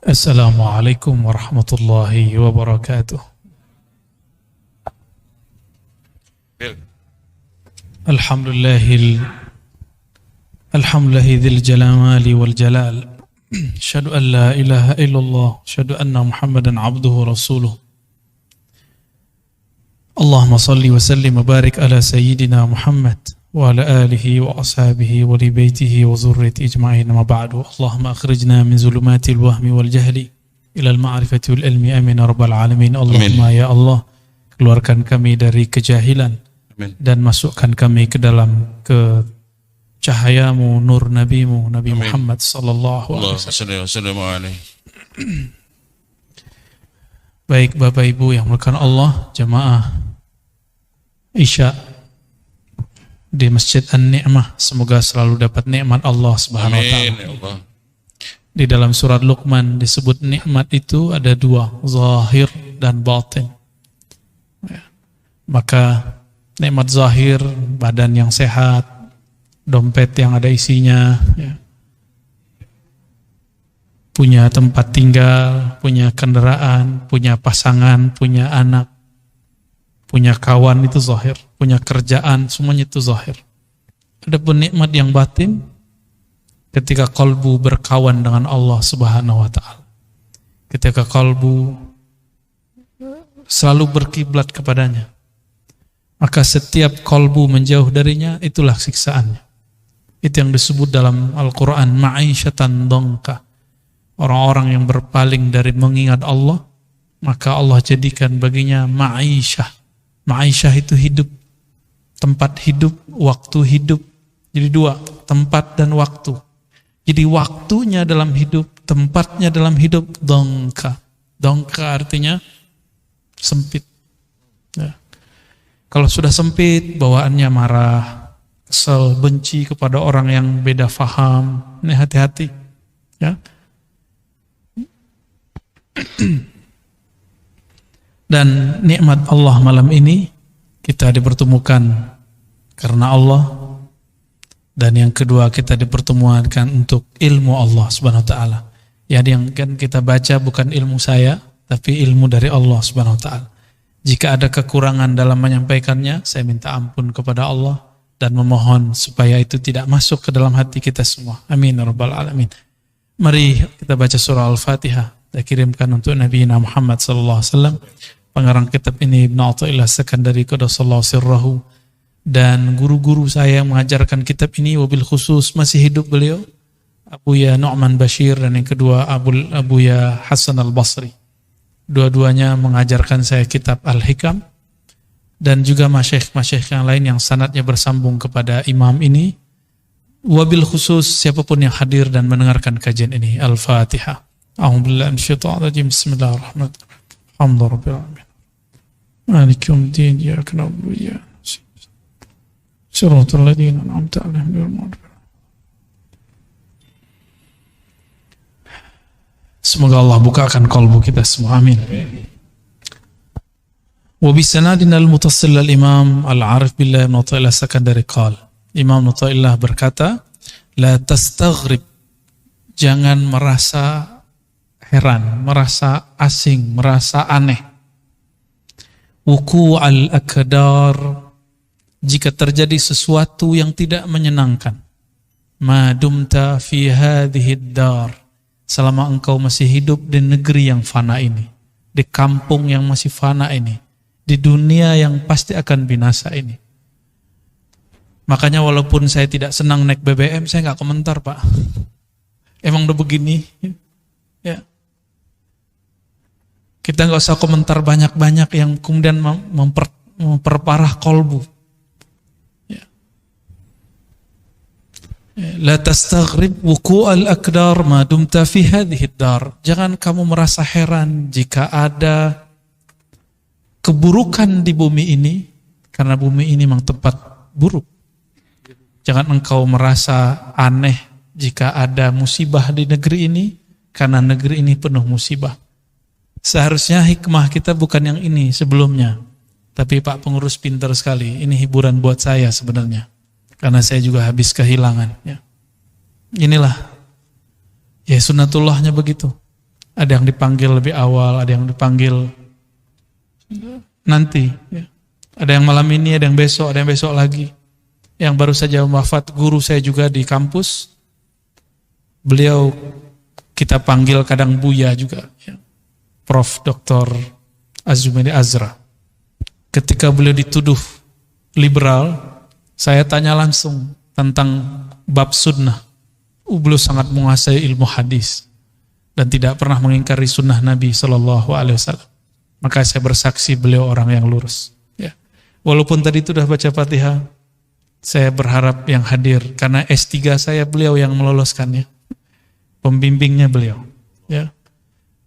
Assalamualaikum warahmatullahi wabarakatuh. Alhamdulillahil jalali wal jalal. Asyhadu an la ilaha illallah, asyhadu anna Muhammadan abduhu rasuluh. Allahumma salli wa sallim wa barik ala sayyidina Muhammad wa ala alihi wa ashabihi wa li baitihi wa zurriyyati ajma'in, ma ba'du. Allahumma akhrijna min zulumatil wahmi wal jahli ila al ma'rifati wal ilmi, amin ya rabbal alamin. Allahumma ya Allah, keluarkan kami dari kejahilan, amin, dan masukkan kami ke dalam cahayamu, nur nabimu, Nabi Amin. Muhammad sallallahu alaihi wasallam. Baik Bapak Ibu yang dimuliakan Allah, jamaah Isya di Masjid An-Ni'mah, semoga selalu dapat nikmat Allah Subhanahu wa taala. Di dalam surat Luqman disebut nikmat itu ada dua, zahir dan batin. Maka nikmat zahir, badan yang sehat, dompet yang ada isinya, punya tempat tinggal, punya kendaraan, punya pasangan, punya anak, punya kawan, itu zahir. Punya kerjaan, semuanya itu zahir. Adapun nikmat yang batin, ketika kalbu berkawan dengan Allah Subhanahu wa taala. Ketika kalbu selalu berkiblat kepadanya, maka setiap kalbu menjauh darinya, itulah siksaannya. Itu yang disebut dalam Al-Quran ma'isyatan dongka. Orang-orang yang berpaling dari mengingat Allah, maka Allah jadikan baginya ma'isyah. Ma'isyah itu hidup, tempat hidup, waktu hidup. Jadi dua, tempat dan waktu. Jadi waktunya dalam hidup, tempatnya dalam hidup, dongka. Dongka artinya sempit. Ya. Kalau sudah sempit, bawaannya marah, kesel, benci kepada orang yang beda faham. Ini hati-hati. Ya. Dan nikmat Allah malam ini, kita dipertemukan karena Allah. Dan yang kedua, kita dipertemukan untuk ilmu Allah Subhanahu wa taala. Yang kan kita baca bukan ilmu saya, tapi ilmu dari Allah Subhanahu wa taala. Jika ada kekurangan dalam menyampaikannya, saya minta ampun kepada Allah dan memohon supaya itu tidak masuk ke dalam hati kita semua. Amin ya rabbal alamin. Mari kita baca surah Al-Fatihah. Saya kirimkan untuk Nabi Muhammad sallallahu alaihi wasallam. Pengarang kitab ini Ibnu Athaillah Sekandari Qaddasallahu sirrahu, dan guru-guru saya yang mengajarkan kitab ini wabil khusus masih hidup beliau, Abuya Nu'man Bashir, dan yang kedua Abuya Hasan Al-Basri. Dua-duanya mengajarkan saya kitab Al-Hikam, dan juga masyayikh yang lain yang sanadnya bersambung kepada imam ini. Wabil khusus siapapun yang hadir dan mendengarkan kajian ini. Al-Fatihah. A'udzubillahi minasyaitonir rajim. Bismillahirrahmanirrahim. Alhamdulillahirabbil alamin. Maliki yaumiddin. Iyyaka na'budu wa iyyaka nasta'in. Shiratal ladzina an'amta 'alaihim ghairil maghdubi 'alaihim. Semoga Allah bukakan kalbu kita semua. Amin. Wa bisanadina al-muttasil al-imam al-arif billah Ibnu Athaillah Sekandari qala. Imam Ibnu Athaillah berkata, la tastaghrib, jangan merasa heran, merasa asing, merasa aneh. Wuku al-akdar, jika terjadi sesuatu yang tidak menyenangkan. Ma dumta fi hadhihi dar, selama engkau masih hidup di negeri yang fana ini, di kampung yang masih fana ini, di dunia yang pasti akan binasa ini. Makanya walaupun saya tidak senang naik BBM, saya nggak komentar, Pak. Emang udah begini, ya. Kita nggak usah komentar banyak-banyak yang kemudian memperparah kolbu. Ya. La tastaghrib wuqu'al akdar ma dumta fi hadhihi dar. Jangan kamu merasa heran jika ada keburukan di bumi ini, karena bumi ini memang tempat buruk. Jangan engkau merasa aneh jika ada musibah di negeri ini, karena negeri ini penuh musibah. Seharusnya hikmah kita bukan yang ini sebelumnya. Tapi Pak Pengurus pintar sekali. Ini hiburan buat saya sebenarnya. Karena saya juga habis kehilangan. Ya. Inilah. Ya sunatullahnya begitu. Ada yang dipanggil lebih awal, ada yang dipanggil nanti. Ya. Ada yang malam ini, ada yang besok lagi. Yang baru saja wafat guru saya juga di kampus. Beliau kita panggil kadang Buya juga. Ya. Prof. Dr. Azumedi Azra. Ketika beliau dituduh liberal, saya tanya langsung tentang bab sunnah. Beliau sangat menguasai ilmu hadis dan tidak pernah mengingkari sunnah Nabi SAW. Maka saya bersaksi beliau orang yang lurus. Ya. Walaupun tadi itu sudah baca Fatihah, saya berharap yang hadir karena S3 saya beliau yang meloloskannya, pembimbingnya beliau. Ya.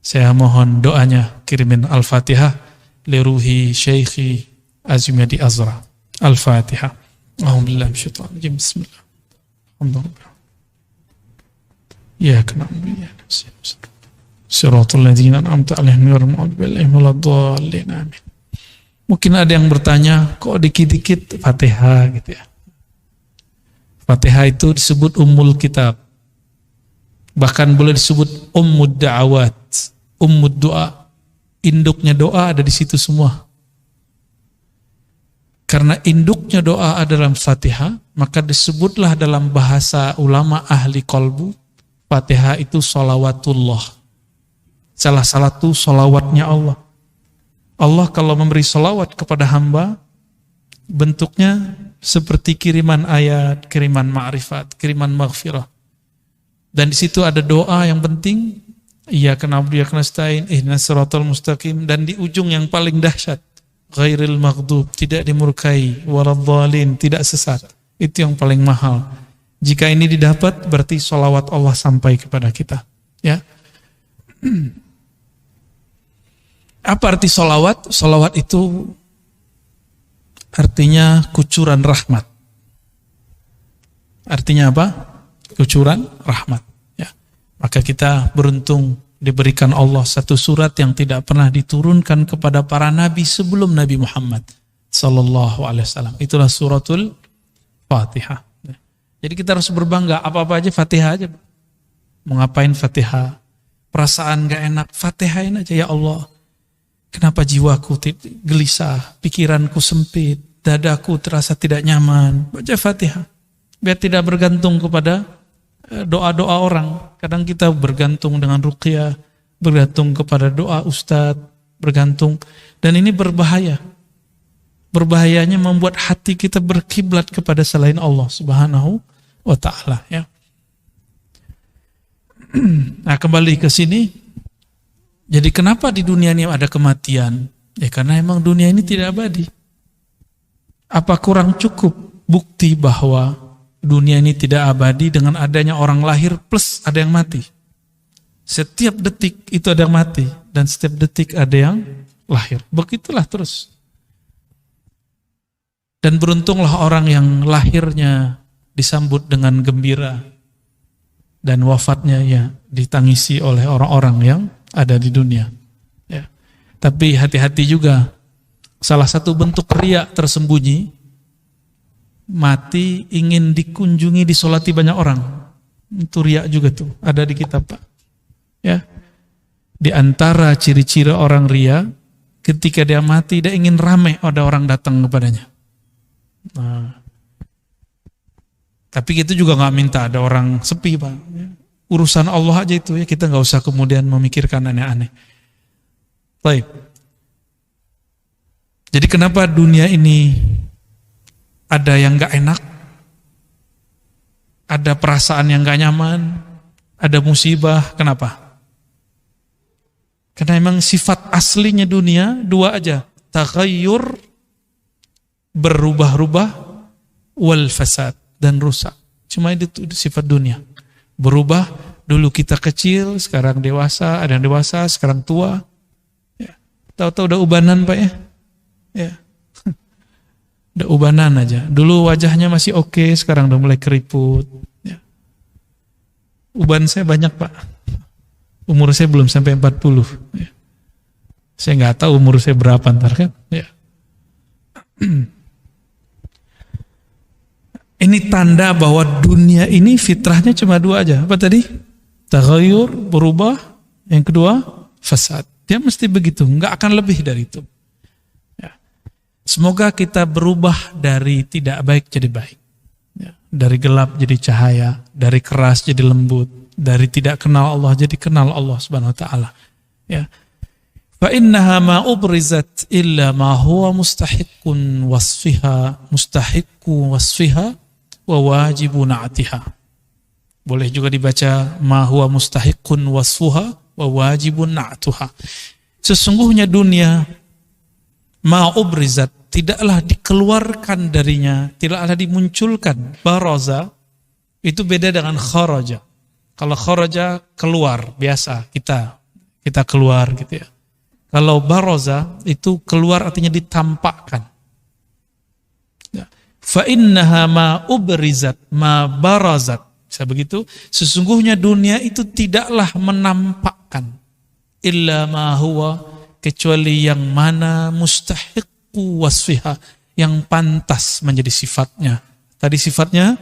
Saya mohon doanya, kirimin Al-Fatihah liruhi Syekhi Azumedi Azra. Al-Fatihah. Alhamdulillah. Bismillah. Alhamdulillah. Ya kenapa ya Siratul ladzina an'amta 'alaihim ghairil maghdubi 'alaihim waladdallin. Amin. Mungkin ada yang bertanya, kok dikit-dikit Fatihah gitu ya. Fatihah itu disebut ummul kitab. Bahkan boleh disebut ummud da'awat, ummud doa. Induknya doa ada di situ semua. Karena induknya doa adalah Fatihah, maka disebutlah dalam bahasa ulama ahli qalbu, Fatihah itu sholawatullah. Salah satu sholawatnya Allah. Allah kalau memberi sholawat kepada hamba, bentuknya seperti kiriman ayat, kiriman ma'rifat, kiriman maghfirah. Dan di situ ada doa yang penting, iyyaka na'budu wa iyyaka nasta'in, ihdinas siratal mustaqim, dan di ujung yang paling dahsyat, ghairil maghdub, tidak dimurkai, waladdallin, tidak sesat. Itu yang paling mahal. Jika ini didapat, berarti sholawat Allah sampai kepada kita. Ya. Apa arti sholawat? Sholawat itu artinya kucuran rahmat. Artinya apa? Kucuran rahmat. Ya. Maka kita beruntung diberikan Allah satu surat yang tidak pernah diturunkan kepada para nabi sebelum Nabi Muhammad sallallahu alaihi wasallam. Itulah suratul Fatihah. Jadi kita harus berbangga, apa-apa aja Fatihah aja. Mau ngapain Fatihah? Perasaan gak enak, Fatihahin aja, ya Allah. Kenapa jiwaku gelisah, pikiranku sempit, dadaku terasa tidak nyaman. Baca Fatihah. Biar tidak bergantung kepada doa-doa orang. Kadang kita bergantung dengan ruqyah, bergantung kepada doa ustadz, bergantung. Dan ini berbahaya. Berbahayanya membuat hati kita berkiblat kepada selain Allah Subhanahu wa ta'ala. Ya. Nah, kembali ke sini. Jadi kenapa di dunia ini ada kematian? Ya karena emang dunia ini tidak abadi. Apa kurang cukup bukti bahwa dunia ini tidak abadi dengan adanya orang lahir plus ada yang mati? Setiap detik itu ada yang mati dan setiap detik ada yang lahir. Begitulah terus. Dan beruntunglah orang yang lahirnya disambut dengan gembira dan wafatnya ya ditangisi oleh orang-orang yang ada di dunia. Ya. Tapi hati-hati juga, salah satu bentuk riya tersembunyi, mati ingin dikunjungi, disolati banyak orang. Itu riya juga tuh, ada di kitab Pak. Ya. Di antara ciri-ciri orang riya, ketika dia mati dia ingin ramai ada orang datang kepadanya. Nah, tapi kita juga nggak minta ada orang sepi Pak. Urusan Allah aja itu ya, kita nggak usah kemudian memikirkan aneh-aneh. Baik. Jadi kenapa dunia ini ada yang nggak enak, ada perasaan yang nggak nyaman, ada musibah? Kenapa? Karena memang sifat aslinya dunia dua aja, taghayyur, berubah-ubah, wal fasad, dan rusak. Cuma itu sifat dunia. Berubah, dulu kita kecil, sekarang dewasa, ada yang dewasa, sekarang tua. Ya. Tahu-tahu udah ubanan Pak ya? Ya. Udah ubanan aja. Dulu wajahnya masih oke, sekarang udah mulai keriput. Ya. Uban saya banyak Pak. Umur saya belum sampai 40. Ya. Saya nggak tahu umur saya berapa ntar kan. Ya. Ini tanda bahwa dunia ini fitrahnya cuma dua aja. Apa tadi? Taghayyur, berubah, yang kedua fasad. Dia mesti begitu, nggak akan lebih dari itu. Ya. Semoga kita berubah dari tidak baik jadi baik. Ya. Dari gelap jadi cahaya, dari keras jadi lembut, dari tidak kenal Allah jadi kenal Allah Subhanahu wa taala. Ya. Fa innaha ma ubrizat illa ma huwa mustahiqqun wasfiha wa wajibun atiha. Boleh juga dibaca ma huwa mustahiqqun wasfuha wa wajibun na'tuha. Sesungguhnya dunia ma ubrizat, tidaklah dikeluarkan darinya, tidaklah dimunculkan. Baraza itu beda dengan kharaja. Kalau kharaja keluar biasa, kita keluar gitu ya. Kalau baraza itu keluar artinya ditampakkan. Fa innaha ma ubrizat ma barazat. Bisa begitu, sesungguhnya dunia itu tidaklah menampakkan illa ma huwa, kecuali yang mana mustahiqqu wasfiha, yang pantas menjadi sifatnya. Tadi sifatnya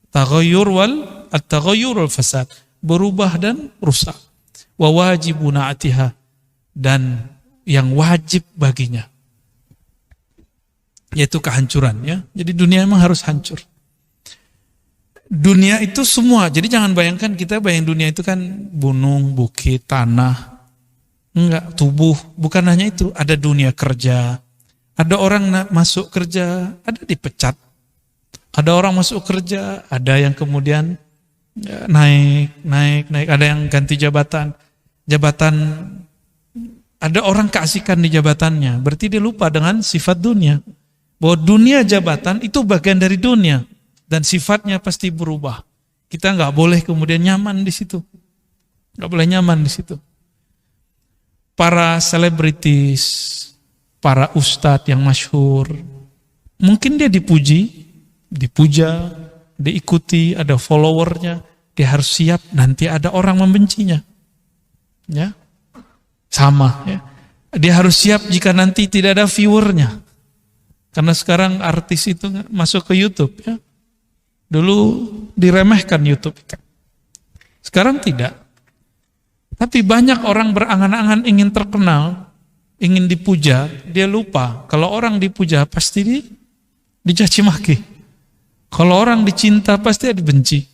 taghayyur wal fasad, berubah dan rusak. Wa wajibun atiha, dan yang wajib baginya, yaitu kehancuran ya. Jadi dunia memang harus hancur. Dunia itu semua, jadi jangan bayangkan kita bayang dunia itu kan gunung, bukit, tanah. Enggak, tubuh, bukan hanya itu. Ada dunia kerja, ada orang masuk kerja, ada dipecat. Ada orang masuk kerja, ada yang kemudian ya, naik, ada yang ganti jabatan. Ada orang keasikan di jabatannya, berarti dia lupa dengan sifat dunia. Bahwa dunia jabatan itu bagian dari dunia. Dan sifatnya pasti berubah. Kita nggak boleh kemudian nyaman di situ. Nggak boleh nyaman di situ. Para selebritis, para ustadz yang masyhur, mungkin dia dipuja, diikuti, ada followernya. Dia harus siap nanti ada orang membencinya. Ya, sama. Ya. Dia harus siap jika nanti tidak ada viewernya. Karena sekarang artis itu masuk ke YouTube. Ya. Dulu diremehkan YouTube. Sekarang tidak. Tapi banyak orang berangan-angan ingin terkenal, ingin dipuja, dia lupa. Kalau orang dipuja pasti dicaci maki. Kalau orang dicinta pasti dibenci.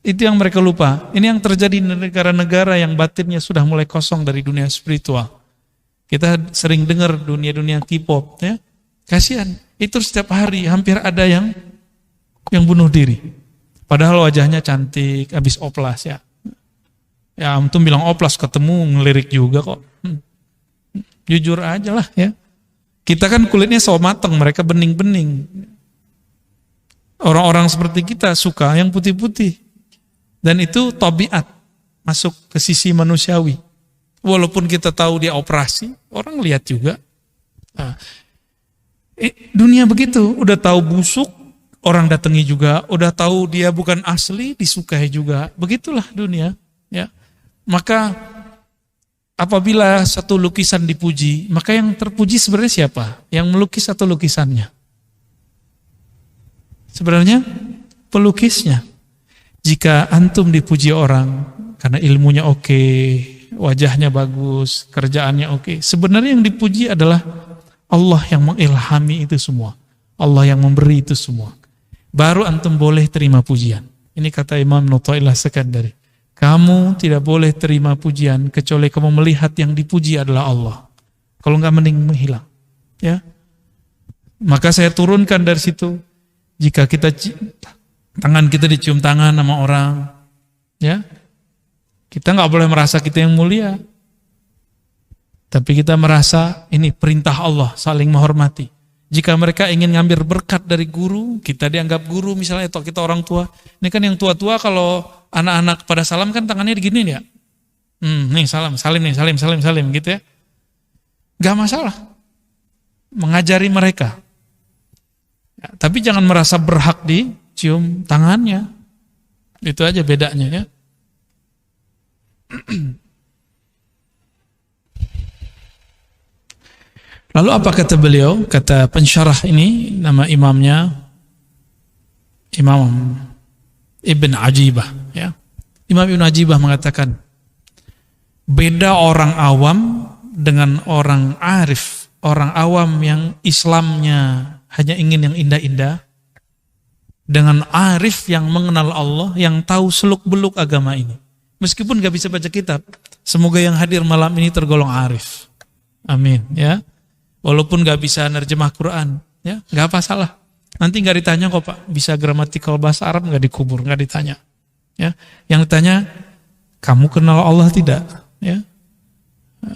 Itu yang mereka lupa. Ini yang terjadi di negara-negara yang batinnya sudah mulai kosong dari dunia spiritual. Kita sering dengar dunia-dunia K-pop. Ya. Kasihan. Itu setiap hari hampir ada yang bunuh diri. Padahal wajahnya cantik, habis oplas ya. Ya antum bilang oplas ketemu ngelirik juga kok. Jujur aja lah ya. Kita kan kulitnya so mateng, mereka bening-bening. Orang-orang seperti kita suka yang putih-putih. Dan itu tabiat, masuk ke sisi manusiawi. Walaupun kita tahu dia operasi, orang lihat juga. Nah, dunia begitu, udah tahu busuk, orang datangi juga, udah tahu dia bukan asli, disukai juga. Begitulah dunia. Ya. Maka apabila satu lukisan dipuji, maka yang terpuji sebenarnya siapa? Yang melukis atau lukisannya? Sebenarnya pelukisnya. Jika antum dipuji orang karena ilmunya oke, wajahnya bagus, kerjaannya oke, sebenarnya yang dipuji adalah Allah yang mengilhami itu semua. Allah yang memberi itu semua. Baru antum boleh terima pujian. Ini kata Imam Nuthailah Sekandari. Kamu tidak boleh terima pujian kecuali kamu melihat yang dipuji adalah Allah. Kalau enggak mending menghilang. Ya. Maka saya turunkan dari situ. Jika tangan kita dicium tangan sama orang, ya, kita enggak boleh merasa kita yang mulia. Tapi kita merasa ini perintah Allah, saling menghormati. Jika mereka ingin ngambil berkat dari guru, kita dianggap guru misalnya, atau kita orang tua. Ini kan yang tua-tua kalau anak-anak pada salam kan tangannya digini ya. Nih salim gitu ya. Gak masalah. Mengajari mereka. Ya, tapi jangan merasa berhak dicium tangannya. Itu aja bedanya ya. Lalu apa kata beliau? Kata pensyarah ini, nama imamnya Imam Ibn Ajibah. Ya. Imam Ibn Ajibah mengatakan, Beda orang awam dengan orang arif. Orang awam yang Islamnya hanya ingin yang indah-indah, dengan arif yang mengenal Allah, yang tahu seluk-beluk agama ini. Meskipun gak bisa baca kitab, semoga yang hadir malam ini tergolong arif. Amin. Ya, walaupun gak bisa nerjemah Quran, ya gak apa salah. Nanti gak ditanya kok Pak, bisa gramatikal bahasa Arab gak dikubur, gak ditanya. Ya, yang ditanya, kamu kenal Allah tidak? Ya,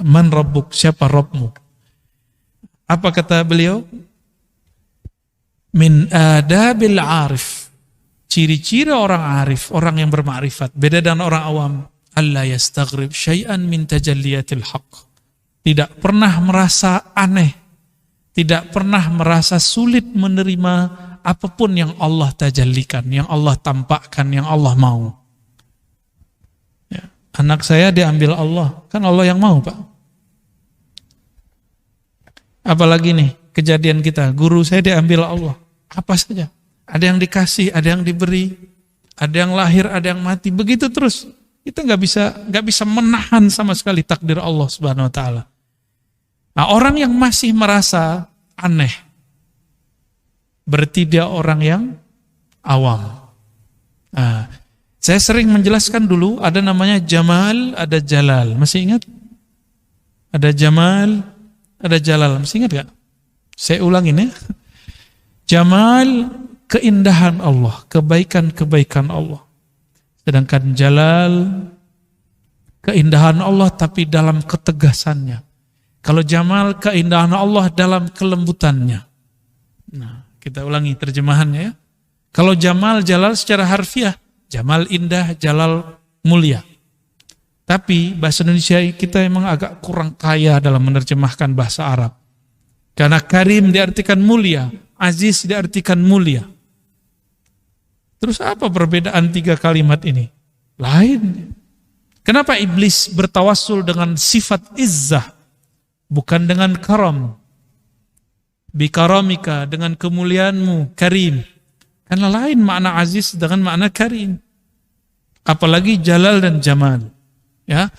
man rabbuk, siapa Rabbmu? Apa kata beliau? Min adabil arif. Ciri-ciri orang arif, orang yang bermakrifat, beda dengan orang awam. Allah yastaghrib syai'an min tajalliyatil haqq. Tidak pernah merasa aneh, tidak pernah merasa sulit menerima apapun yang Allah tajallikan, yang Allah tampakkan, yang Allah mau. Ya. Anak saya diambil Allah, kan Allah yang mau Pak. Apalagi nih kejadian kita, guru saya diambil Allah. Apa saja. Ada yang dikasih, ada yang diberi, ada yang lahir, ada yang mati. Begitu terus. Kita nggak bisa menahan sama sekali takdir Allah Subhanahu Wa Taala. Nah, orang yang masih merasa aneh, berarti dia orang yang awam. Nah, saya sering menjelaskan dulu, ada namanya Jamal, ada Jalal. Masih ingat? Ada Jamal, ada Jalal. Masih ingat gak? Saya ulangin ya. Jamal, keindahan Allah, kebaikan-kebaikan Allah. Sedangkan Jalal, keindahan Allah tapi dalam ketegasannya. Kalau Jamal, keindahan Allah dalam kelembutannya. Nah, kita ulangi terjemahannya ya. Kalau Jamal, Jalal secara harfiah, Jamal indah, Jalal mulia. Tapi bahasa Indonesia kita memang agak kurang kaya dalam menerjemahkan bahasa Arab. Karena Karim diartikan mulia, Aziz diartikan mulia. Terus apa perbedaan tiga kalimat ini? Lain. Kenapa iblis bertawassul dengan sifat izzah, bukan dengan karam? Bikaramika, dengan kemuliaanmu, Karim. Karena lain makna Aziz dengan makna Karim. Apalagi Jalal dan Jamal. Ya,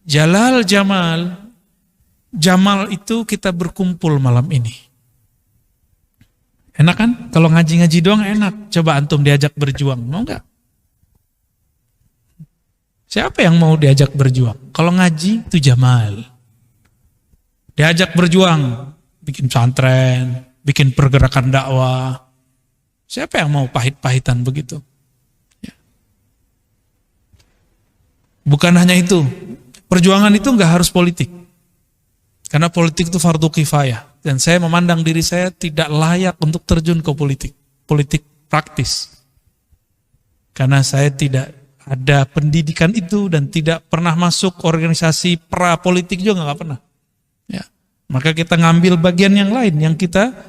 Jalal, Jamal. Jamal itu kita berkumpul malam ini. Enak kan? Kalau ngaji-ngaji doang enak. Coba antum diajak berjuang, mau nggak? Siapa yang mau diajak berjuang? Kalau ngaji itu Jamal. Diajak berjuang, bikin pesantren, bikin pergerakan dakwah. Siapa yang mau pahit-pahitan begitu? Bukan hanya itu, perjuangan itu nggak harus politik. Karena politik itu fardu kifayah. Dan saya memandang diri saya tidak layak untuk terjun ke politik. Politik praktis. Karena saya tidak ada pendidikan itu dan tidak pernah masuk organisasi pra-politik juga nggak pernah. Ya. Maka kita ngambil bagian yang lain,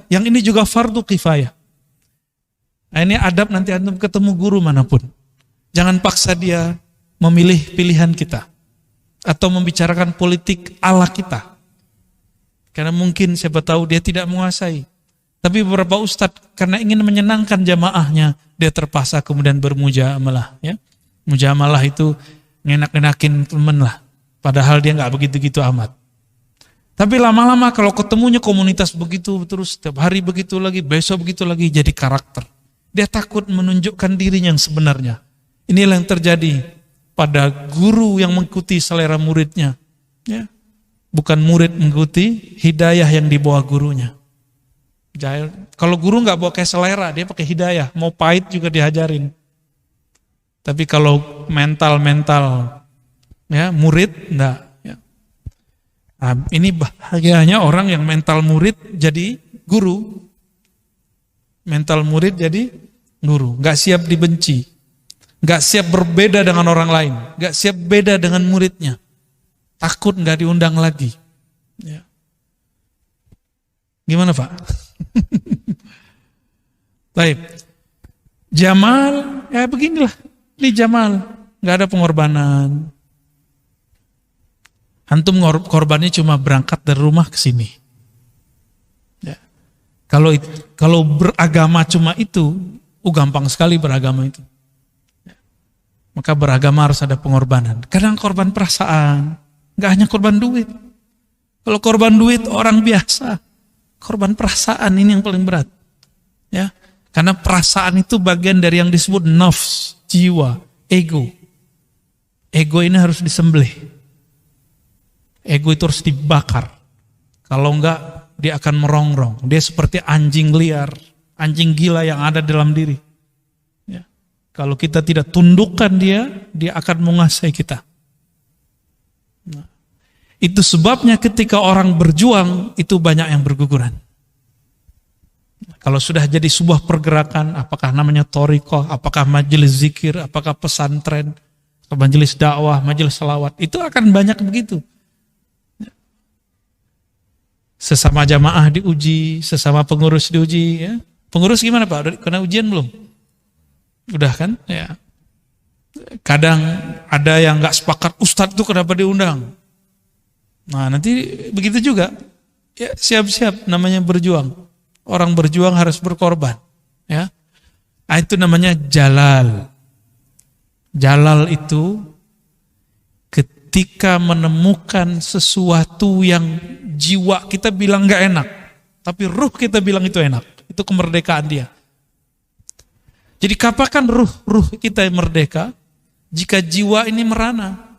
yang ini juga fardu kifayah. Nah, ini adab nanti antum ketemu guru manapun. Jangan paksa dia memilih pilihan kita atau membicarakan politik ala kita, karena mungkin siapa tahu dia tidak menguasai. Tapi beberapa ustadz karena ingin menyenangkan jamaahnya, dia terpaksa kemudian bermujamalah. Ya, mujamalah itu ngenak-ngenakin temen lah, padahal dia nggak begitu-gitu amat. Tapi lama-lama kalau ketemunya komunitas begitu terus, setiap hari begitu lagi, besok begitu lagi, jadi karakter. Dia takut menunjukkan dirinya yang sebenarnya. Inilah yang terjadi pada guru yang mengikuti selera muridnya, ya. Bukan murid mengikuti hidayah yang dibawa gurunya. Kalau guru nggak bawa kayak selera, dia pakai hidayah, mau pahit juga diajarin. Tapi kalau mental ya murid enggak. Ya. Nah, ini bahagianya orang yang mental murid jadi guru, mental murid jadi guru, nggak siap dibenci. Gak siap berbeda dengan orang lain, gak siap beda dengan muridnya, takut gak diundang lagi. Ya. Gimana Pak? Baik. Jamal, ya beginilah. Ini Jamal, gak ada pengorbanan. Antum korbannya cuma berangkat dari rumah ke sini. Ya. Kalau beragama cuma itu, gampang sekali beragama itu. Maka beragama harus ada pengorbanan. Kadang korban perasaan, nggak hanya korban duit. Kalau korban duit orang biasa, korban perasaan ini yang paling berat. Ya, karena perasaan itu bagian dari yang disebut nafs, jiwa, ego. Ego ini harus disembelih. Ego itu harus dibakar. Kalau enggak, dia akan merongrong. Dia seperti anjing liar, anjing gila yang ada dalam diri. Ya. Kalau kita tidak tundukkan dia akan menguasai kita. Nah, itu sebabnya ketika orang berjuang, itu banyak yang berguguran. Kalau sudah jadi sebuah pergerakan, apakah namanya thariqah, apakah majelis zikir, apakah pesantren, majelis dakwah, majelis salawat, itu akan banyak begitu. Sesama jamaah diuji, sesama pengurus diuji. Ya. Pengurus gimana Pak? Udah kena ujian belum? Udah kan? Ya. Kadang ada yang nggak sepakat, Ustadz itu kenapa diundang? Nah nanti begitu juga. Ya, siap-siap namanya berjuang. Orang berjuang harus berkorban. Ya. Nah, itu namanya jalal. Jalal itu ketika menemukan sesuatu yang jiwa kita bilang gak enak, tapi ruh kita bilang itu enak. Itu kemerdekaan dia. Jadi kapan ruh kita yang merdeka? Jika jiwa ini merana.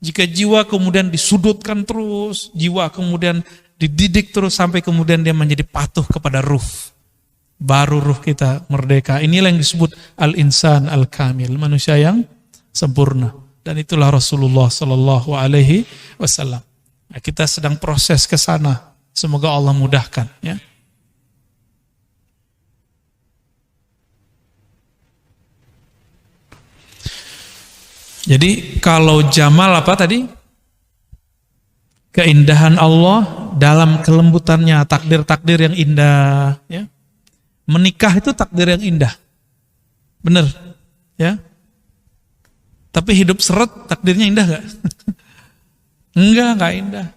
Jika jiwa kemudian disudutkan terus, jiwa kemudian dididik terus sampai kemudian dia menjadi patuh kepada ruh. Baru ruh kita merdeka. Inilah yang disebut al-insan al-kamil, manusia yang sempurna. Dan itulah Rasulullah sallallahu alaihi wasallam. Nah, kita sedang proses ke sana. Semoga Allah mudahkan, ya. Jadi kalau jamal apa tadi? Keindahan Allah dalam kelembutannya, takdir-takdir yang indah, ya. Menikah itu takdir yang indah. Benar, ya. Tapi hidup seret takdirnya indah gak? Enggak indah.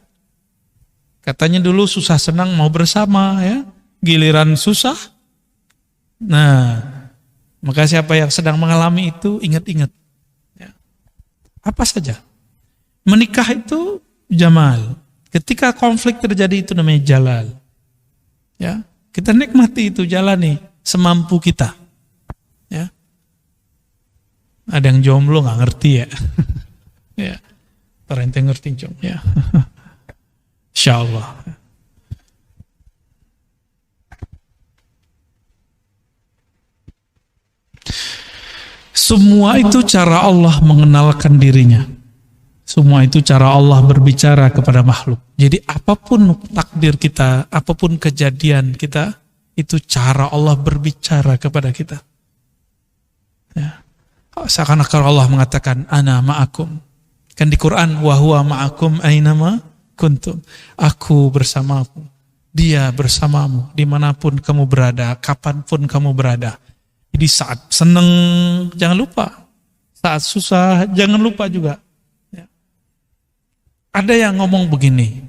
Katanya dulu susah senang mau bersama, ya. Giliran susah. Nah, maka siapa yang sedang mengalami itu ingat-ingat. Ya. Apa saja. Menikah itu jamal. Ketika konflik terjadi itu namanya jalal. Ya, kita nikmati itu, jalani semampu kita. Ya. Ada yang jomblo nggak ngerti ya. Ya. Terente ngerti jom ya. Insyaallah. Semua itu cara Allah mengenalkan dirinya. Semua itu cara Allah berbicara kepada makhluk. Jadi apapun takdir kita, apapun kejadian kita, itu cara Allah berbicara kepada kita. Ya. Seakan-akan Allah mengatakan, Ana ma'akum. Kan di Quran, wa huwa ma'akum aynama kuntum. Aku bersamamu. Dia bersamamu. Dimanapun kamu berada, kapanpun kamu berada. Jadi saat senang, jangan lupa. Saat susah, jangan lupa juga. Ya. Ada yang ngomong begini,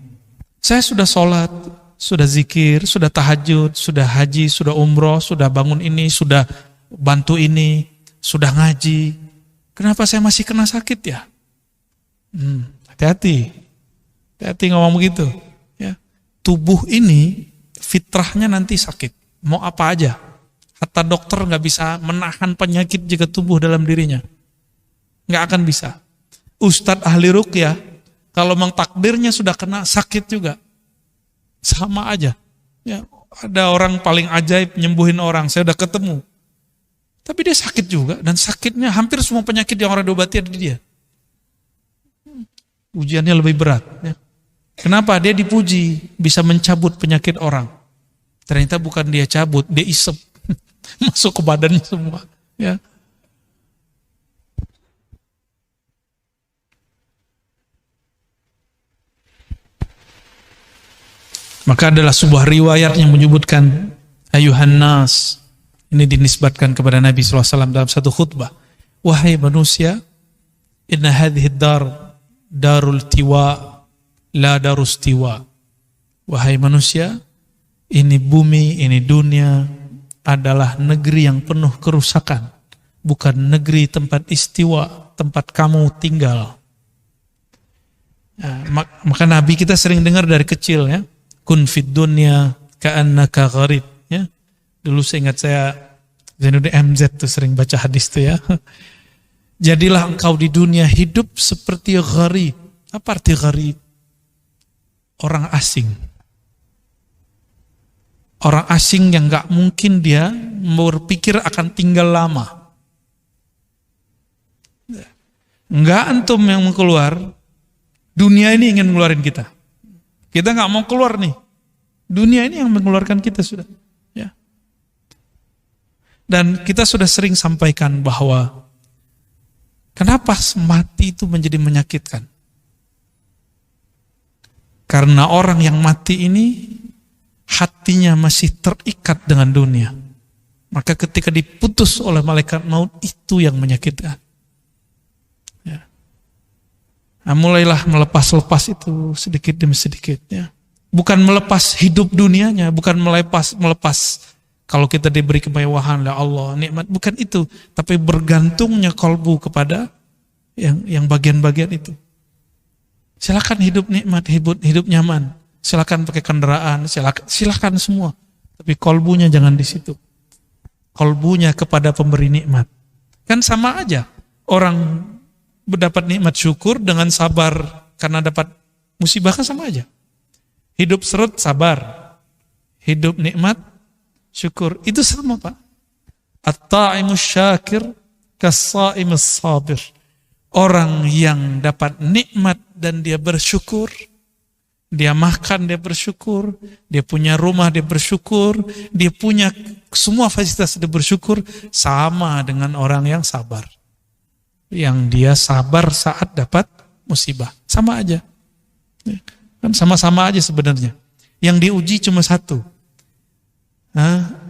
saya sudah sholat, sudah zikir, sudah tahajud, sudah haji, sudah umroh, sudah bangun ini, sudah bantu ini, sudah ngaji. Kenapa saya masih kena sakit ya? Hati-hati. Hati-hati ngomong begitu. Ya. Tubuh ini fitrahnya nanti sakit. Mau apa aja. Hatta dokter gak bisa menahan penyakit jika tubuh dalam dirinya. Gak akan bisa. Ustadz ahli ruqyah, kalau memang takdirnya sudah kena sakit juga. Sama aja. Ya, ada orang paling ajaib nyembuhin orang, saya udah ketemu. Tapi dia sakit juga, dan sakitnya hampir semua penyakit yang orang diobati ada di dia. Ujiannya lebih berat. Ya. Kenapa? Dia dipuji, bisa mencabut penyakit orang. Ternyata bukan dia cabut, dia isep. Masuk ke badannya semua. Ya. Maka adalah sebuah riwayat yang menyebutkan ayuhan nas. Ini dinisbatkan kepada Nabi SAW dalam satu khutbah. Wahai manusia, inna hadhihi dar darul tiwa la darus tiwa. Wahai manusia, ini bumi, ini dunia adalah negeri yang penuh kerusakan, bukan negeri tempat istiwa, tempat kamu tinggal. Ya, maka Nabi kita sering dengar dari kecil ya, kun fid dunya ka'annaka gharib ya. Dulu seingat saya Zainuddin MZ tuh sering baca hadis tuh ya. Jadilah engkau di dunia hidup seperti gharib. Apa arti gharib? Orang asing. Orang asing yang gak mungkin dia berpikir akan tinggal lama. Enggak antum yang mau keluar, dunia ini ingin mengeluarkan kita. Kita gak mau keluar nih. Dunia ini yang mengeluarkan kita sudah. Ya. Dan kita sudah sering sampaikan bahwa kenapa mati itu menjadi menyakitkan? Karena orang yang mati ini hatinya masih terikat dengan dunia. Maka ketika diputus oleh malaikat maut, itu yang menyakitkan. Ya. Nah, mulailah melepas-lepas itu sedikit demi sedikit. Ya. Bukan melepas hidup dunianya, bukan melepas kalau kita diberi kemewahan oleh Allah, nikmat, bukan itu. Tapi bergantungnya kalbu kepada yang bagian-bagian itu. Silakan hidup nikmat, hidup nyaman. Silakan pakai kendaraan, silakan semua. Tapi kalbunya jangan di situ. Kalbunya kepada pemberi nikmat. Kan sama aja. Orang mendapat nikmat syukur dengan sabar karena dapat musibah kan sama aja. Hidup seret sabar. Hidup nikmat syukur. Itu sama, Pak. At-ta'imus syakir kas-sa'imus sabir. Orang yang dapat nikmat dan dia bersyukur, dia makan, dia bersyukur, dia punya rumah, dia bersyukur, dia punya semua fasilitas, dia bersyukur, sama dengan orang yang sabar. Yang dia sabar saat dapat musibah. Sama aja. Kan sama-sama aja sebenarnya. Yang diuji cuma satu.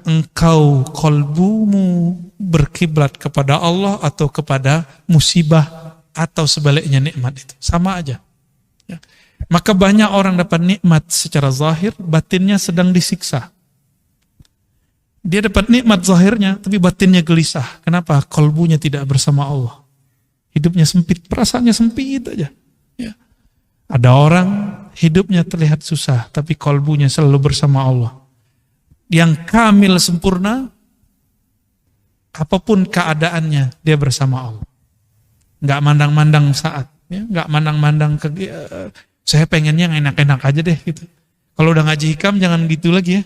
Engkau kolbumu berkiblat kepada Allah atau kepada musibah atau sebaliknya nikmat itu. Sama aja. Ya. Maka banyak orang dapat nikmat secara zahir, batinnya sedang disiksa. Dia dapat nikmat zahirnya, tapi batinnya gelisah. Kenapa? Kolbunya tidak bersama Allah. Hidupnya sempit, perasaannya sempit aja. Ya. Ada orang hidupnya terlihat susah, tapi kolbunya selalu bersama Allah. Yang kamil sempurna, apapun keadaannya, dia bersama Allah. Nggak mandang-mandang saat, ya, nggak mandang-mandang saya pengennya yang enak-enak aja deh gitu. Kalau udah ngaji hikam jangan gitu lagi ya.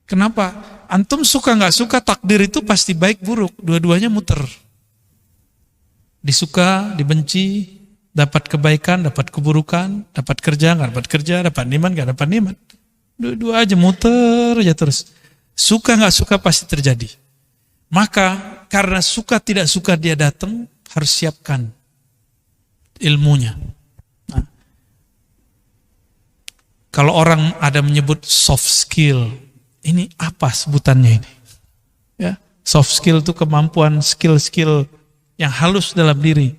Kenapa? Antum suka nggak suka takdir itu pasti baik buruk, dua-duanya muter. Disuka, dibenci, dapat kebaikan, dapat keburukan, dapat kerja, nggak dapat kerja, dapat nikmat, nggak dapat nikmat. Dua-dua aja muter aja terus. Suka nggak suka pasti terjadi. Maka karena suka tidak suka dia datang, harus siapkan ilmunya. Nah, kalau orang ada menyebut soft skill, ini apa sebutannya ini? Ya, soft skill itu kemampuan skill-skill yang halus dalam diri.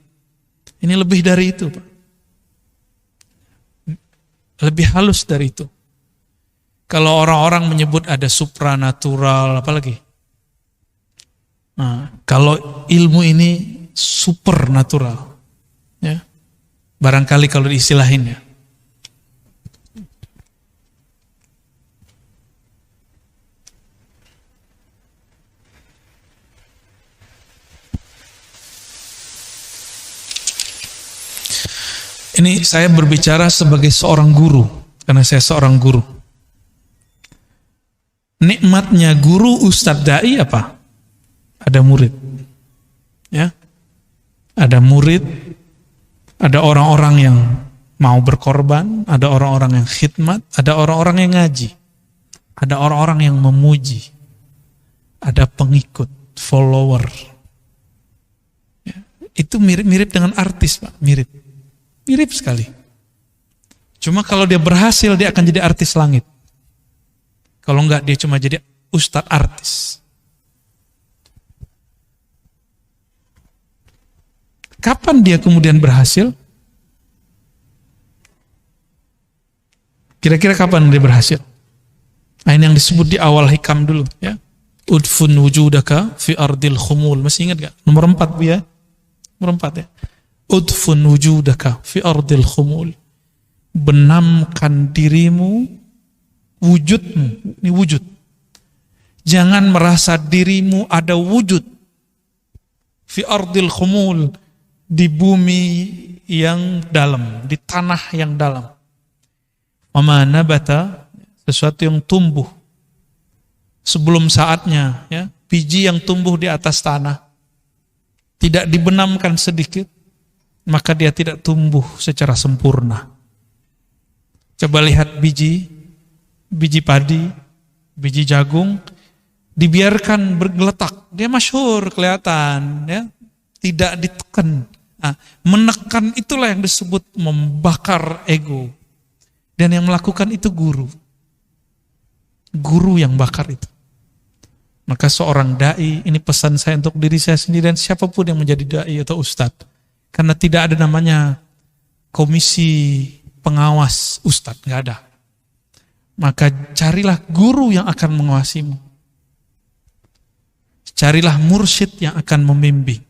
Ini lebih dari itu, Pak. Lebih halus dari itu. Kalau orang-orang menyebut ada supranatural, apalagi? Nah, kalau ilmu ini supernatural, ya, barangkali kalau diistilahin ya. Ini saya berbicara sebagai seorang guru, karena saya seorang guru. Nikmatnya guru ustadz dai apa? Ada murid, ya. Ada murid, ada orang-orang yang mau berkorban, ada orang-orang yang khidmat, ada orang-orang yang ngaji, ada orang-orang yang memuji, ada pengikut, follower. Ya. Itu mirip-mirip dengan artis, Pak, mirip sekali. Cuma kalau dia berhasil, dia akan jadi artis langit. Kalau enggak, dia cuma jadi ustadz artis. Kapan dia kemudian berhasil? Kira-kira kapan dia berhasil? Nah, ini yang disebut di awal hikam dulu, ya. Udfun wujudaka fi ardil khumul. Masih ingat gak? Nomor 4 Bu ya. Nomor 4 ya. Udfun wujudaka fi ardil khumul. Benamkan dirimu, wujudmu. Ini wujud. Jangan merasa dirimu ada wujud fi ardil khumul, di bumi yang dalam, di tanah yang dalam. Wa ma nabata, sesuatu yang tumbuh sebelum saatnya, ya, biji yang tumbuh di atas tanah tidak dibenamkan sedikit, maka dia tidak tumbuh secara sempurna. Coba lihat biji padi, biji jagung, dibiarkan bergeletak, dia masyhur kelihatan, ya, tidak ditekan. Nah, menekan itulah yang disebut membakar ego. Dan yang melakukan itu guru yang bakar itu. Maka seorang da'i, ini pesan saya untuk diri saya sendiri dan siapapun yang menjadi da'i atau ustadz. Karena tidak ada namanya komisi pengawas ustadz, nggak ada. Maka carilah guru yang akan mengawasimu. Carilah mursyid yang akan membimbing.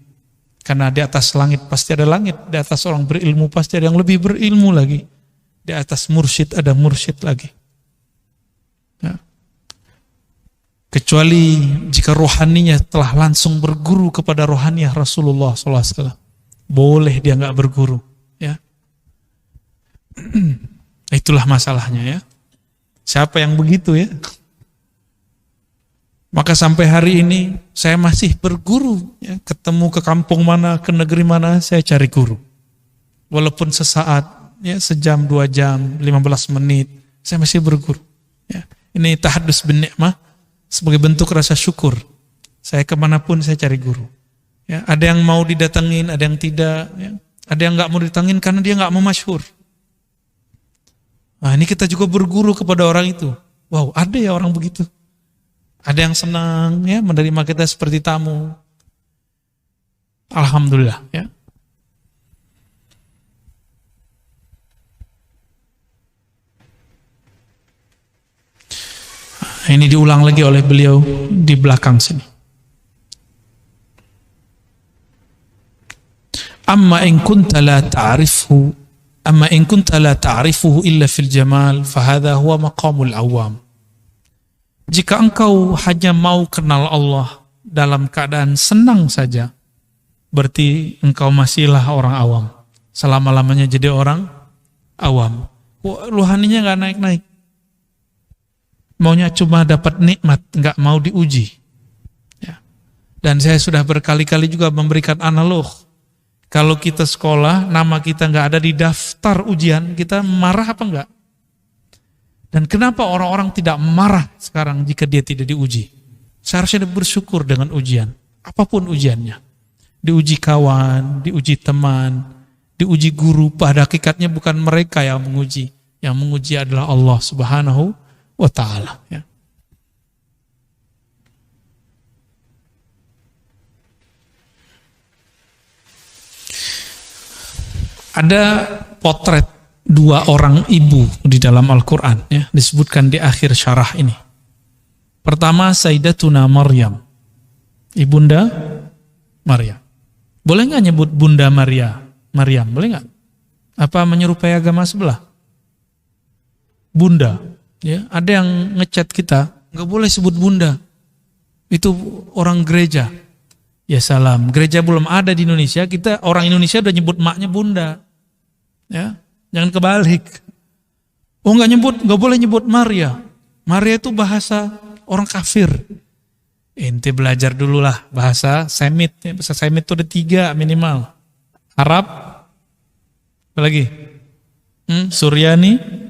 Karena di atas langit pasti ada langit, di atas orang berilmu pasti ada yang lebih berilmu lagi. Di atas mursyid ada mursyid lagi. Ya. Kecuali jika rohaninya telah langsung berguru kepada rohaniah Rasulullah SAW. Boleh dia nggak berguru. Ya. Itulah masalahnya ya. Siapa yang begitu ya? Maka sampai hari ini saya masih berguru. Ya. Ketemu ke kampung mana, ke negeri mana, saya cari guru. Walaupun sesaat, ya, sejam, 2 jam, 15 menit, saya masih berguru. Ya. Ini tahadus bin ni'mah. Sebagai bentuk rasa syukur, saya kemanapun saya cari guru. Ya, ada yang mau didatengin, ada yang tidak. Ya. Ada yang nggak mau didatengin karena dia nggak mau masyhur. Nah, ini kita juga berguru kepada orang itu. Wow, ada ya orang begitu. Ada yang senang ya menerima kita seperti tamu. Alhamdulillah. Ya. Ini diulang lagi oleh beliau di belakang sini. Amma in kunta la ta'rifuhu illa fil jamal fahadha huwa maqamul awam. Jika engkau hanya mau kenal Allah dalam keadaan senang saja, berarti engkau masihlah orang awam. Selama-lamanya jadi orang awam. Rohaninya enggak naik-naik. Maunya cuma dapat nikmat, enggak mau diuji. Ya. Dan saya sudah berkali-kali juga memberikan analog. Kalau kita sekolah, nama kita enggak ada di daftar ujian, kita marah apa enggak? Dan kenapa orang-orang tidak marah sekarang jika dia tidak diuji? Seharusnya dia bersyukur dengan ujian, apapun ujiannya. Diuji kawan, diuji teman, diuji guru, pada hakikatnya bukan mereka yang menguji. Yang menguji adalah Allah Subhanahu wa ta'ala. Ya. Ada potret 2 orang ibu di dalam Al-Quran, ya, disebutkan di akhir syarah ini. Pertama, Sayyidatuna Maryam, ibunda Maryam. Boleh nggak nyebut Bunda Maryam? Boleh nggak? Apa menyerupai agama sebelah? Bunda. Ya, ada yang ngechat kita, nggak boleh sebut bunda. Itu orang gereja. Ya salam, gereja belum ada di Indonesia, kita orang Indonesia udah nyebut maknya bunda. Ya, jangan kebalik. Oh nggak boleh nyebut Maria. Maria itu bahasa orang kafir. Ente belajar dulu lah bahasa Semit. Bahasa Semit itu ada 3 minimal. Arab, apa lagi? Suryani.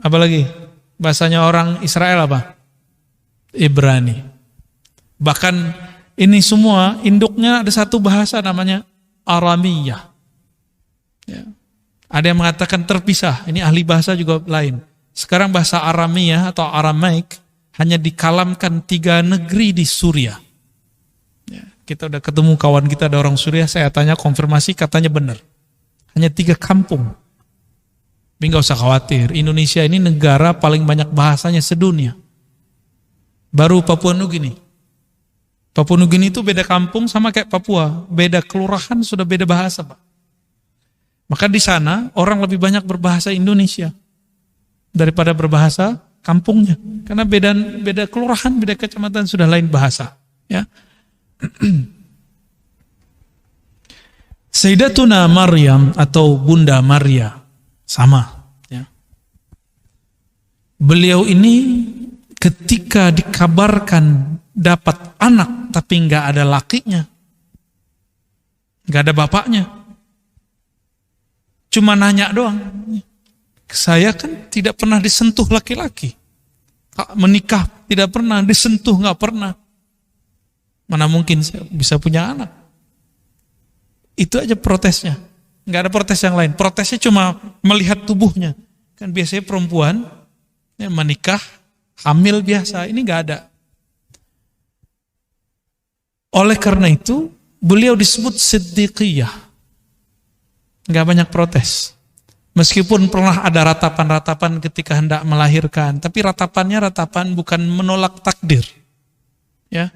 Apa lagi? Bahasanya orang Israel apa? Ibrani. Bahkan ini semua induknya ada satu bahasa namanya Aramiyah. Ya. Ada yang mengatakan terpisah. Ini ahli bahasa juga lain. Sekarang bahasa Aramiyah atau Aramaik hanya dikalamkan 3 negeri di Suriah. Ya. Kita udah ketemu kawan kita ada orang Suriah. Saya tanya konfirmasi katanya benar. Hanya 3 kampung. Tapi nggak usah khawatir, Indonesia ini negara paling banyak bahasanya sedunia. Baru Papua Nugini. Papua Nugini itu beda kampung sama kayak Papua, beda kelurahan sudah beda bahasa, Pak. Maka di sana orang lebih banyak berbahasa Indonesia daripada berbahasa kampungnya, karena beda kelurahan, beda kecamatan sudah lain bahasa, ya. Sayyidatuna Maryam atau Bunda Maria sama, ya. Beliau ini ketika dikabarkan dapat anak tapi nggak ada lakinya, nggak ada bapaknya, cuma nanya doang. Saya kan tidak pernah disentuh laki-laki, menikah tidak pernah, disentuh nggak pernah. Mana mungkin saya bisa punya anak? Itu aja protesnya, nggak ada protes yang lain. Protesnya cuma melihat tubuhnya. Kan biasanya perempuan ya, menikah hamil biasa, ini nggak ada. Oleh karena itu beliau disebut Siddiqiyah, nggak banyak protes. Meskipun pernah ada ratapan-ratapan ketika hendak melahirkan, tapi ratapannya ratapan bukan menolak takdir, ya.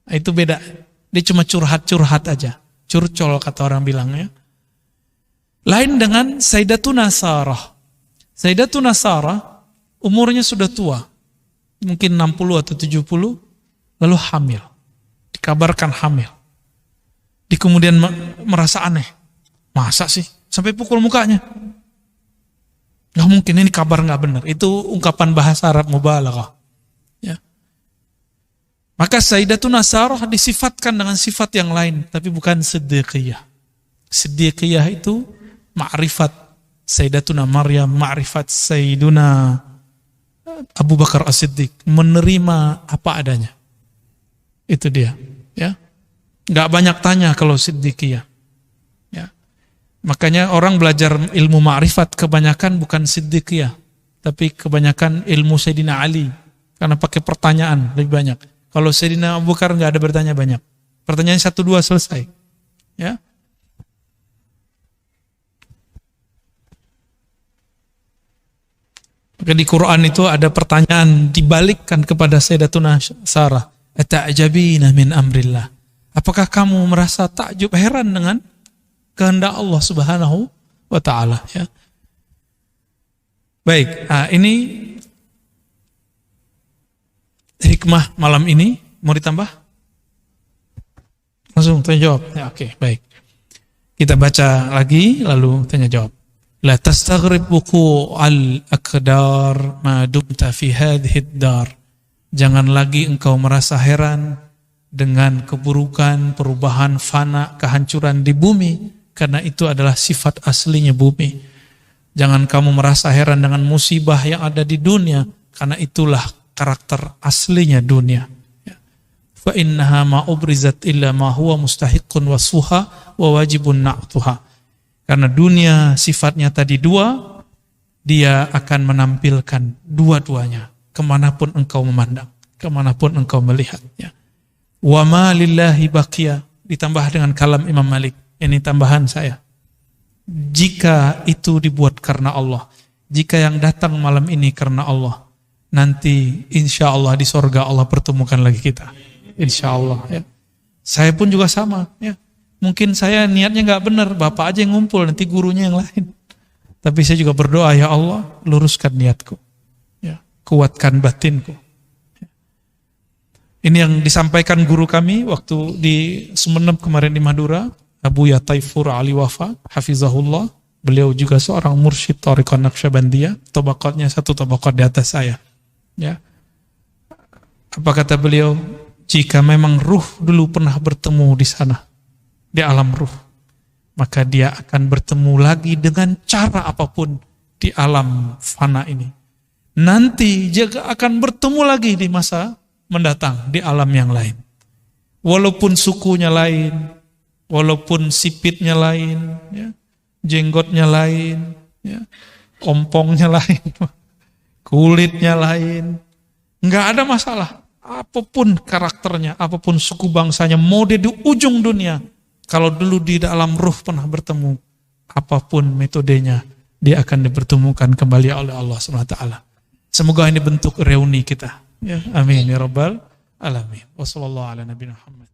Itu beda. Dia cuma curhat-curhat aja, curcol kata orang bilangnya. Lain dengan Sayyidatuna Sarah. Sayyidatuna Sarah umurnya sudah tua, mungkin 60 atau 70, lalu hamil. Dikabarkan hamil. Dia kemudian merasa aneh. Masa sih? Sampai pukul mukanya. Nggak mungkin, ini kabar nggak benar. Itu ungkapan bahasa Arab mubalaghah. Ya. Maka Sayyidatuna Sarah disifatkan dengan sifat yang lain, tapi bukan Siddiqiyah. Siddiqiyah itu ma'rifat Sayyidatuna Maryam, ma'rifat Sayyiduna Abu Bakar As-Siddiq, menerima apa adanya. Itu dia, ya. Nggak banyak tanya kalau Siddiqiyah. Ya. Makanya orang belajar ilmu ma'rifat kebanyakan bukan Siddiqiyah, tapi kebanyakan ilmu Sayyidina Ali, karena pakai pertanyaan lebih banyak. Kalau Sayyidina Abu Bakar nggak ada bertanya banyak. Pertanyaan 1-2 selesai. Ya. Maka di Quran itu ada pertanyaan dibalikkan kepada Sayyidatuna Sarah. Ata'jabina min amrillah. Apakah kamu merasa takjub, heran dengan kehendak Allah Subhanahu wa taala, ya. Baik, ini hikmah malam ini. Mau ditambah? Langsung tanya jawab. Ya, oke, baik. Kita baca lagi lalu tanya jawab. La tastaghrib wuqu' al-aqdar ma dumta fi hadhihi ad-dar. Jangan lagi engkau merasa heran dengan keburukan, perubahan, fana, kehancuran di bumi, karena itu adalah sifat aslinya bumi. Jangan kamu merasa heran dengan musibah yang ada di dunia, karena itulah karakter aslinya dunia. Fa innaha ma ubrizat illa ma huwa mustahiqqun wasfuha wa wajibun na'tuha. Karena dunia sifatnya tadi dua, dia akan menampilkan dua-duanya kemanapun engkau memandang, kemanapun engkau melihatnya. Wa ma lillahi baqiya, ditambah dengan kalam Imam Malik. Ini tambahan saya. Jika itu dibuat karena Allah, jika yang datang malam ini karena Allah, nanti insya Allah di sorga Allah pertemukan lagi kita. Insya Allah, ya. Saya pun juga sama, ya. Mungkin saya niatnya nggak benar, bapak aja yang ngumpul, nanti gurunya yang lain. Tapi saya juga berdoa, ya Allah, luruskan niatku, ya. Kuatkan batinku. Ini yang disampaikan guru kami waktu di Sumeneb kemarin di Madura, Abu Ya Taifur Ali Wafa, hafizahullah. Beliau juga seorang mursyid Thariqah Naqsyabandiyah, tabaqatnya satu tabaqat di atas saya. Ya. Apa kata beliau? Jika memang ruh dulu pernah bertemu di sana, di alam ruh, maka dia akan bertemu lagi dengan cara apapun di alam fana ini. Nanti juga akan bertemu lagi di masa mendatang di alam yang lain. Walaupun sukunya lain, walaupun sipitnya lain, ya, jenggotnya lain, ya, ompongnya lain, kulitnya lain, nggak ada masalah. Apapun karakternya, apapun suku bangsanya, mau dia di ujung dunia, kalau dulu di dalam ruh pernah bertemu, apapun metodenya, dia akan dipertemukan kembali oleh Allah SWT. Semoga ini bentuk reuni kita. Ya, amin ya rabbal alamin. Wassallallahu ala nabiyina Muhammad.